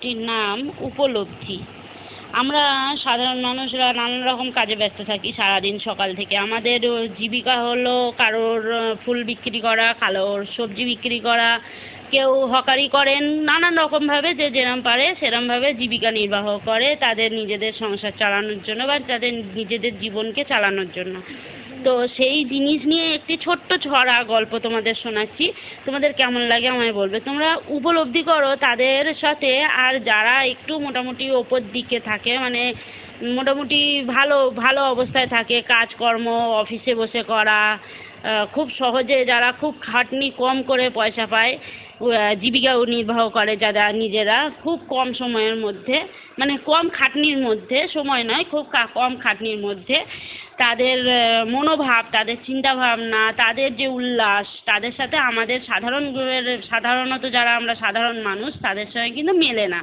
টির নাম উপলব্ধি। আমরা সাধারণ মানুষরা নানান রকম কাজে ব্যস্ত থাকি সারাদিন সকাল থেকে। আমাদের জীবিকা হলো কারোর ফুল বিক্রি করা, কারোর সবজি বিক্রি করা, কেউ হকারি করেন, নানান রকমভাবে যে যেরম পারে সেরমভাবে জীবিকা নির্বাহ করে তাদের নিজেদের সংসার চালানোর জন্য বা তাদের নিজেদের জীবনকে চালানোর জন্য। তো সেই জিনিস নিয়ে একটি ছোট্ট ছড়া গল্প তোমাদের শোনাচ্ছি। তোমাদের কেমন লাগে আমায় বলবে। তোমরা উপলব্ধি করো তাদের সাথে আর যারা একটু মোটামুটি ওপর দিকে থাকে, মানে মোটামুটি ভালো ভালো অবস্থায় থাকে, কাজকর্ম অফিসে বসে করা, খুব সহজে যারা খুব খাটনি কম করে পয়সা পায়, জীবিকা নির্বাহ করে যারা নিজেরা খুব কম সময়ের মধ্যে, মানে কম খাটনির মধ্যে, সময় নয় খুব কম খাটনির মধ্যে তাদের মনোভাব, তাদের চিন্তাভাবনা, তাদের যে উল্লাস, তাদের সাথে আমাদের সাধারণত যারা আমরা সাধারণ মানুষ তাদের সঙ্গে কিন্তু মেলে না।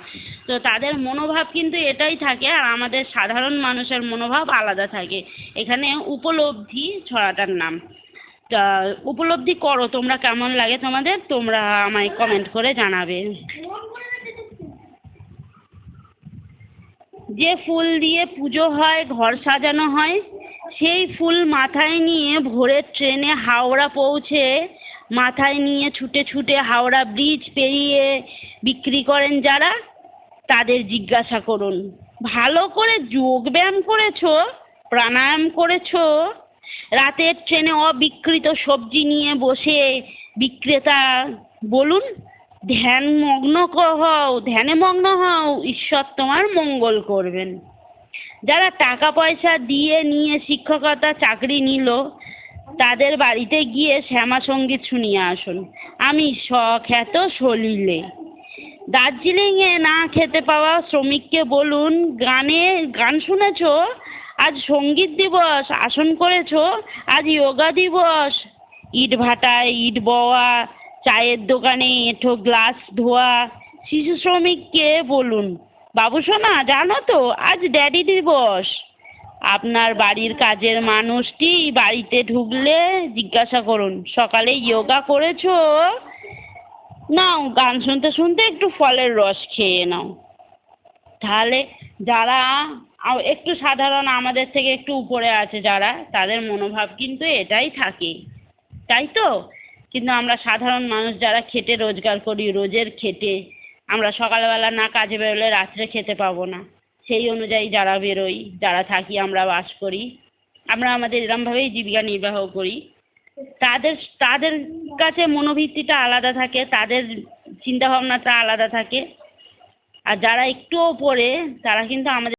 তো তাদের মনোভাব কিন্তু এটাই থাকে আর আমাদের সাধারণ মানুষের মনোভাব আলাদা থাকে। এখানে উপলব্ধি ছড়াটার নাম। তা উপলব্ধি করো তোমরা, কেমন লাগে তোমাদের, তোমরা আমায় কমেন্ট করে জানাবে। যে ফুল দিয়ে পুজো হয়, ঘর সাজানো হয়, সেই ফুল মাথায় নিয়ে ভোরের ট্রেনে হাওড়া পৌঁছে মাথায় নিয়ে ছুটে ছুটে হাওড়া ব্রিজ পেরিয়ে বিক্রি করেন যারা, তাদের জিজ্ঞাসা করুন ভালো করে যোগব্যায়াম করেছো, প্রাণায়াম করেছো? রাতের ট্রেনে অবিক্রিত সবজি নিয়ে বসে বিক্রেতা বলুন ধ্যানে মগ্ন হও, ঈশ্বর তোমার মঙ্গল করবেন। যারা টাকা পয়সা দিয়ে নিয়ে শিক্ষকতা চাকরি নিল, তাদের বাড়িতে গিয়ে শ্যামা সঙ্গীত শুনিয়ে আসুন আমি সখ্যাত সলিলে। দার্জিলিংয়ে না খেতে পাওয়া শ্রমিককে বলুন গান শুনেছ, আজ সঙ্গীত দিবস আসন করেছ, আজ যোগা দিবস। ইট ভাটায় ইট বওয়া, চায়ের দোকানে এঁঠো গ্লাস ধোয়া শিশু শ্রমিককে বলুন বাবু সোনা জানো তো আজ ড্যাডি দিবস। আপনার বাড়ির কাজের মানুষটি বাড়িতে ঢুকলে জিজ্ঞাসা করুন সকালে যোগা করেছো? নাও গান শুনতে শুনতে একটু ফলের রস খেয়ে নাও। তাহলে যারা একটু সাধারণ, আমাদের থেকে একটু উপরে আছে যারা, তাদের মনোভাব কিন্তু এটাই থাকে, তাই তো? কিন্তু আমরা সাধারণ মানুষ যারা খেটে রোজগার করি, রোজের খেটে আমরা সকালবেলা না কাজে বেরোলে রাত্রে খেতে পাবো না, সেই অনুযায়ী যারা বেরোই, যারা থাকি, আমরা বাস করি, আমরা আমাদের এরমভাবেই জীবিকা নির্বাহ করি। তাদের তাদের কাছে মনোবৃত্তিটা আলাদা থাকে, তাদের চিন্তাভাবনাটা আলাদা থাকে। আর যারা একটু ওপরে তারা কিন্তু আমাদের